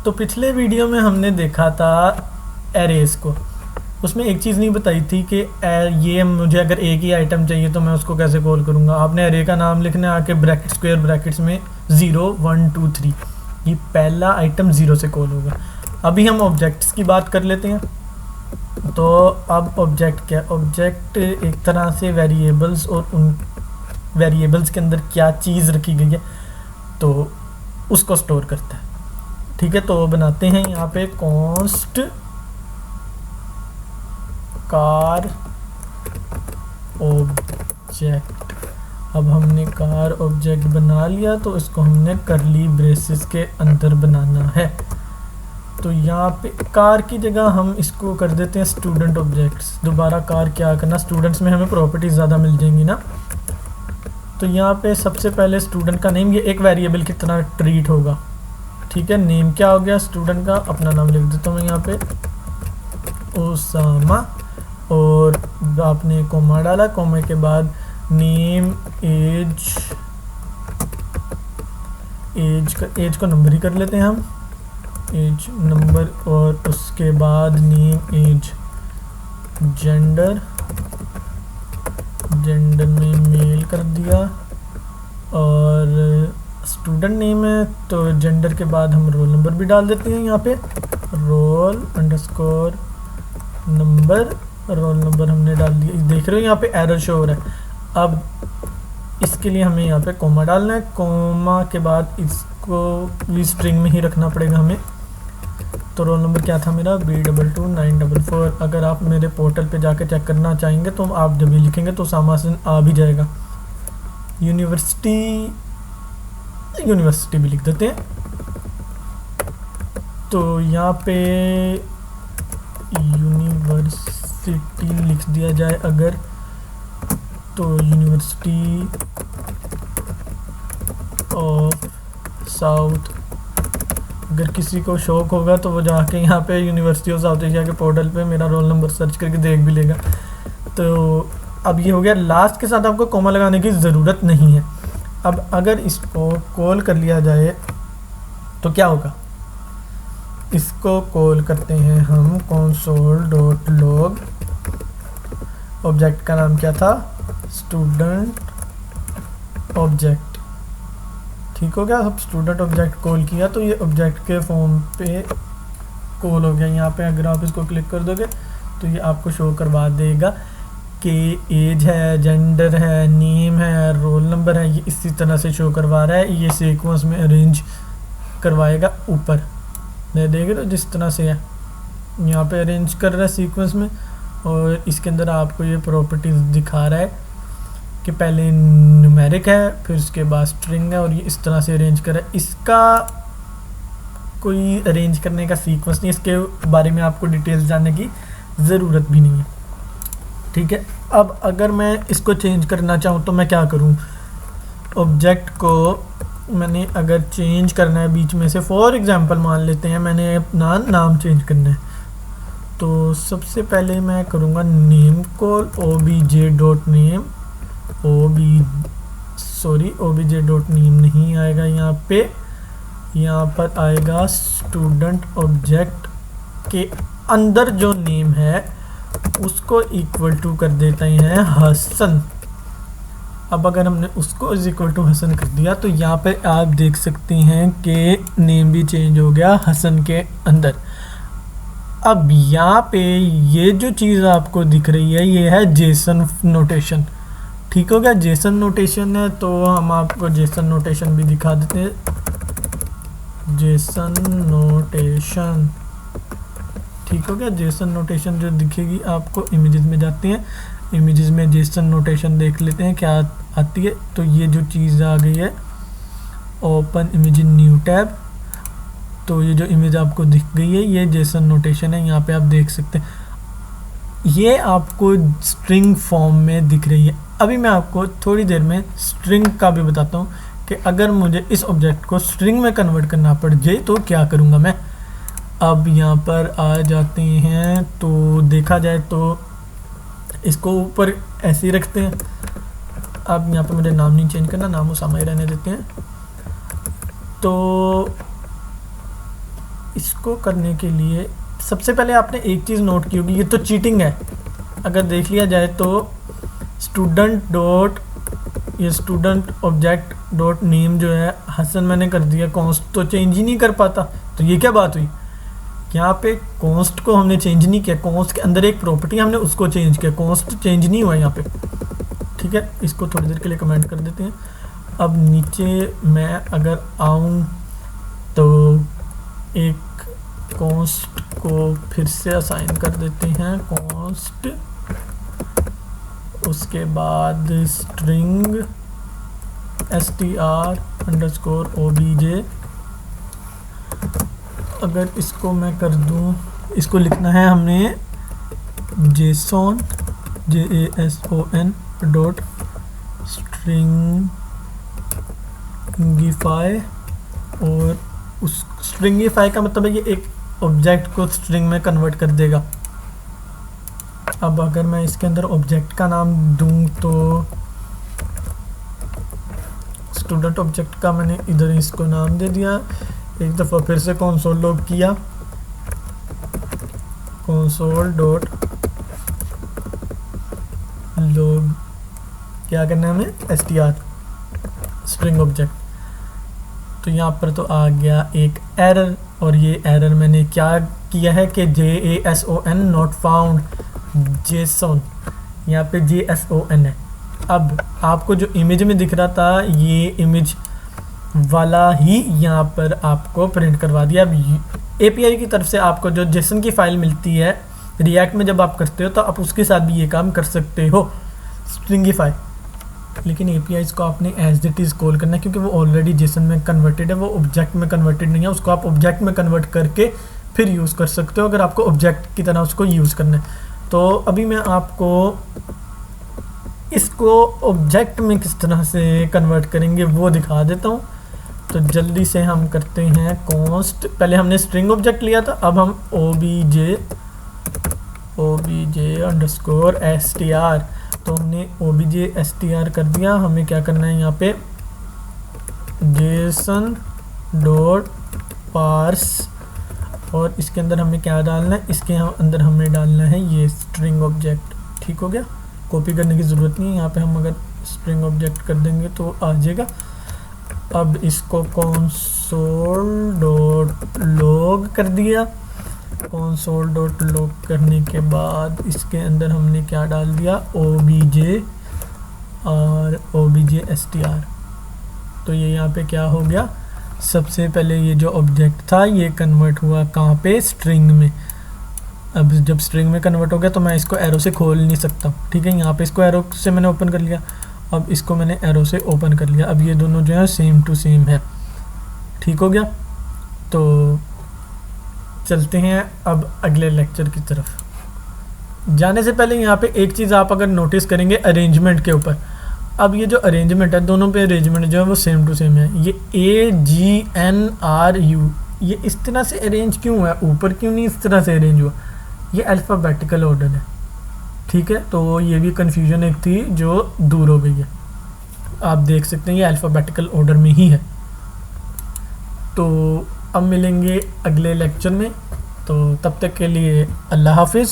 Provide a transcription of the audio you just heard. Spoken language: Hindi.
तो पिछले वीडियो में हमने देखा था एरेस को। उसमें एक चीज़ नहीं बताई थी कि ये मुझे अगर एक ही आइटम चाहिए तो मैं उसको कैसे कॉल करूँगा। आपने एरे का नाम लिखना है, आके ब्रैकेट स्क्वायर ब्रैकेट्स में 0 1 2 3, ये पहला आइटम 0 से कॉल होगा। अभी हम ऑब्जेक्ट्स की बात कर लेते हैं। तो अब ऑब्जेक्ट क्या, ऑब्जेक्ट एक तरह से वेरिएबल्स और उन वेरिएबल्स के अंदर क्या चीज़ रखी गई है तो उसको स्टोर करता है। ठीक है, तो बनाते हैं यहाँ पे कॉन्स्ट कार ऑब्जेक्ट। अब हमने कार ऑब्जेक्ट बना लिया तो इसको हमने करली ब्रेसेस के अंदर बनाना है। तो यहाँ पे कार की जगह हम इसको कर देते हैं स्टूडेंट ऑब्जेक्ट्स। दोबारा कार क्या करना, स्टूडेंट्स में हमें प्रॉपर्टीज ज़्यादा मिल जाएंगी ना। तो यहाँ पे सबसे पहले स्टूडेंट का नेम, ये एक वेरिएबल की तरह ट्रीट होगा। ठीक है, नेम क्या हो गया स्टूडेंट का, अपना नाम लिख देता हूँ मैं यहाँ पे ओसामा, और आपने कोमा डाला, कोमे के बाद नेम एज को नंबर ही कर लेते हैं हम, एज नंबर, और उसके बाद नेम एज, जेंडर में मेल कर दिया, और स्टूडेंट नेम है तो जेंडर के बाद हम रोल नंबर भी डाल देते हैं यहाँ पे, roll underscore number, roll number हमने डाल दिया। देख रहे हो यहाँ पे एरर शो हो रहा है। अब इसके लिए हमें यहाँ पे कोमा डालना है, कोमा के बाद इसको भी स्ट्रिंग में ही रखना पड़ेगा हमें। तो रोल नंबर क्या था मेरा, B22944। अगर आप मेरे पोर्टल पे जाके चेक करना चाहेंगे तो आप जब भी लिखेंगे तो सामासन आ भी जाएगा। यूनिवर्सिटी भी लिख देते हैं। तो यहाँ पे यूनिवर्सिटी लिख दिया जाए अगर, तो यूनिवर्सिटी ऑफ साउथ। अगर किसी को शौक होगा तो वो जाके यहाँ पे यूनिवर्सिटी ऑफ साउथ एशिया के पोर्टल पे मेरा रोल नंबर सर्च करके देख भी लेगा। तो अब ये हो गया, लास्ट के साथ आपको कोमा लगाने की ज़रूरत नहीं है। अब अगर इसको कॉल कर लिया जाए तो क्या होगा, इसको कॉल करते हैं हम console.log, ऑब्जेक्ट का नाम क्या था, स्टूडेंट ऑब्जेक्ट। ठीक हो गया, अब स्टूडेंट ऑब्जेक्ट कॉल किया तो ये ऑब्जेक्ट के फॉर्म पे कॉल हो गया। यहाँ पे अगर आप इसको क्लिक कर दोगे तो ये आपको शो करवा देगा कि एज है, जेंडर है, नेम है, रोल नंबर है, ये इसी तरह से शो करवा रहा है। ये सीक्वेंस में अरेंज करवाएगा ऊपर, मैं देख रहे हो जिस तरह से है यहाँ पे अरेंज कर रहा है सीक्वेंस में। और इसके अंदर आपको ये प्रॉपर्टीज दिखा रहा है कि पहले न्यूमेरिक है, फिर उसके बाद स्ट्रिंग है, और ये इस तरह से अरेंज कर रहा है। इसका कोई अरेंज करने का सीक्वेंस नहीं, इसके बारे में आपको डिटेल्स जानने की ज़रूरत भी नहीं है। ठीक है, अब अगर मैं इसको चेंज करना चाहूँ तो मैं क्या करूँ, ऑब्जेक्ट को मैंने अगर चेंज करना है बीच में से, फॉर एग्जांपल मान लेते हैं मैंने अपना नाम चेंज करना है, तो सबसे पहले मैं करूँगा नेम कॉल obj.name, obj.name नहीं आएगा यहाँ पे, यहाँ पर आएगा स्टूडेंट ऑब्जेक्ट के अंदर जो नेम है उसको इक्वल टू कर देते हैं हसन। अब अगर हमने उसको इज इक्वल टू हसन कर दिया तो यहाँ पे आप देख सकते हैं कि नेम भी चेंज हो गया हसन के अंदर। अब यहाँ पे ये जो चीज़ आपको दिख रही है ये है जेसन नोटेशन। ठीक हो गया, जेसन नोटेशन है तो हम आपको जेसन नोटेशन भी दिखा देते हैं, जेसन नोटेशन। ठीक हो गया, जेसन नोटेशन जो दिखेगी आपको, इमेजेस में जाते हैं, इमेजेस में जेसन नोटेशन देख लेते हैं क्या आती है। तो ये जो चीज़ आ गई है, open image in new tab, तो ये जो इमेज आपको दिख गई है ये जेसन नोटेशन है। यहाँ पे आप देख सकते हैं ये आपको स्ट्रिंग फॉर्म में दिख रही है। अभी मैं आपको थोड़ी देर में स्ट्रिंग का भी बताता हूँ कि अगर मुझे इस ऑब्जेक्ट को स्ट्रिंग में कन्वर्ट करना पड़ जाए तो क्या करूँगा मैं। अब यहाँ पर आ जाते हैं तो देखा जाए तो इसको ऊपर ऐसे ही रखते हैं। अब यहाँ पे मुझे नाम नहीं चेंज करना, नाम उसामा ही रहने देते हैं। तो इसको करने के लिए सबसे पहले आपने एक चीज़ नोट की होगी, ये तो चीटिंग है। अगर देख लिया जाए तो स्टूडेंट ऑब्जेक्ट डॉट नेम जो है हसन मैंने कर दिया, कॉन्स्ट तो चेंज ही नहीं कर पाता। तो ये क्या बात हुई, यहाँ पे कॉन्स्ट को हमने चेंज नहीं किया, कॉन्स्ट के अंदर एक प्रॉपर्टी हमने उसको चेंज किया, कॉन्स्ट चेंज नहीं हुआ यहाँ पे। ठीक है, इसको थोड़ी देर के लिए कमेंट कर देते हैं। अब नीचे मैं अगर आऊँ तो एक कॉन्स्ट को फिर से असाइन कर देते हैं, कॉन्स्ट, उसके बाद स्ट्रिंग str_obj। अगर इसको मैं कर दूं, इसको लिखना है हमने JSON डॉट स्ट्रिंगिफाई, और उस स्ट्रिंगिफाई का मतलब है ये एक ऑब्जेक्ट को स्ट्रिंग में कन्वर्ट कर देगा। अब अगर मैं इसके अंदर ऑब्जेक्ट का नाम दूं तो स्टूडेंट ऑब्जेक्ट का मैंने इधर इसको नाम दे दिया। एक दफ़ा फिर से कंसोल लॉग किया, कंसोल डॉट लॉग, क्या करना है हमें, str स्ट्रिंग ऑब्जेक्ट। तो यहाँ पर तो आ गया एक एरर, और ये एरर मैंने क्या किया है कि JASON नॉट फाउंड JSON, यहाँ पे JSON है। अब आपको जो इमेज में दिख रहा था ये इमेज वाला ही यहाँ पर आपको प्रिंट करवा दिया। अब API की तरफ से आपको जो JSON की फ़ाइल मिलती है रिएक्ट में, जब आप करते हो तो आप उसके साथ भी ये काम कर सकते हो, स्ट्रिंगिफाई। लेकिन API को आपने एज इट इज़ कॉल करना है, क्योंकि वो ऑलरेडी JSON में कन्वर्टेड है, वो ऑब्जेक्ट में कन्वर्टेड नहीं है। उसको आप ऑब्जेक्ट में कन्वर्ट करके फिर यूज़ कर सकते हो अगर आपको ऑब्जेक्ट की तरह उसको यूज़ करना है। तो अभी मैं आपको इसको ऑब्जेक्ट में किस तरह से कन्वर्ट करेंगे वो दिखा देता हूँ। तो जल्दी से हम करते हैं कॉन्स्ट, पहले हमने स्ट्रिंग ऑब्जेक्ट लिया था, अब हम obj अंडरस्कोर str, तो हमने obj str कर दिया। हमें क्या करना है, यहाँ पे JSON डॉट पार्स, और इसके अंदर हमें क्या डालना है, इसके अंदर हमें डालना है ये स्ट्रिंग ऑब्जेक्ट। ठीक हो गया, कॉपी करने की ज़रूरत नहीं है, यहाँ पे हम अगर स्ट्रिंग ऑब्जेक्ट कर देंगे तो आ जाएगा। अब इसको कंसोल डॉट लॉग कर दिया, कंसोल डॉट लॉग करने के बाद इसके अंदर हमने क्या डाल दिया, obj और obj str। तो ये यहाँ पे क्या हो गया, सबसे पहले ये जो ऑब्जेक्ट था ये कन्वर्ट हुआ कहाँ पे, स्ट्रिंग में। अब जब स्ट्रिंग में कन्वर्ट हो गया तो मैं इसको एरो से खोल नहीं सकता। ठीक है, यहाँ पे इसको एरो से मैंने ओपन कर लिया, अब इसको मैंने एरो से ओपन कर लिया। अब ये दोनों जो है सेम टू सेम है। ठीक हो गया, तो चलते हैं अब अगले लेक्चर की तरफ। जाने से पहले यहाँ पे एक चीज़ आप अगर नोटिस करेंगे अरेंजमेंट के ऊपर, अब ये जो अरेंजमेंट है दोनों पे अरेंजमेंट जो है वो सेम टू सेम है। ये AGNRU ये इस तरह से अरेंज क्यों हुआ, ऊपर क्यों नहीं इस तरह से अरेंज हुआ, ये अल्फ़ाबेटिकल ऑर्डर है। ठीक है, तो ये भी कन्फ्यूजन एक थी जो दूर हो गई है। आप देख सकते हैं ये अल्फ़ाबेटिकल ऑर्डर में ही है। तो अब मिलेंगे अगले लेक्चर में, तो तब तक के लिए अल्लाह हाफिज़।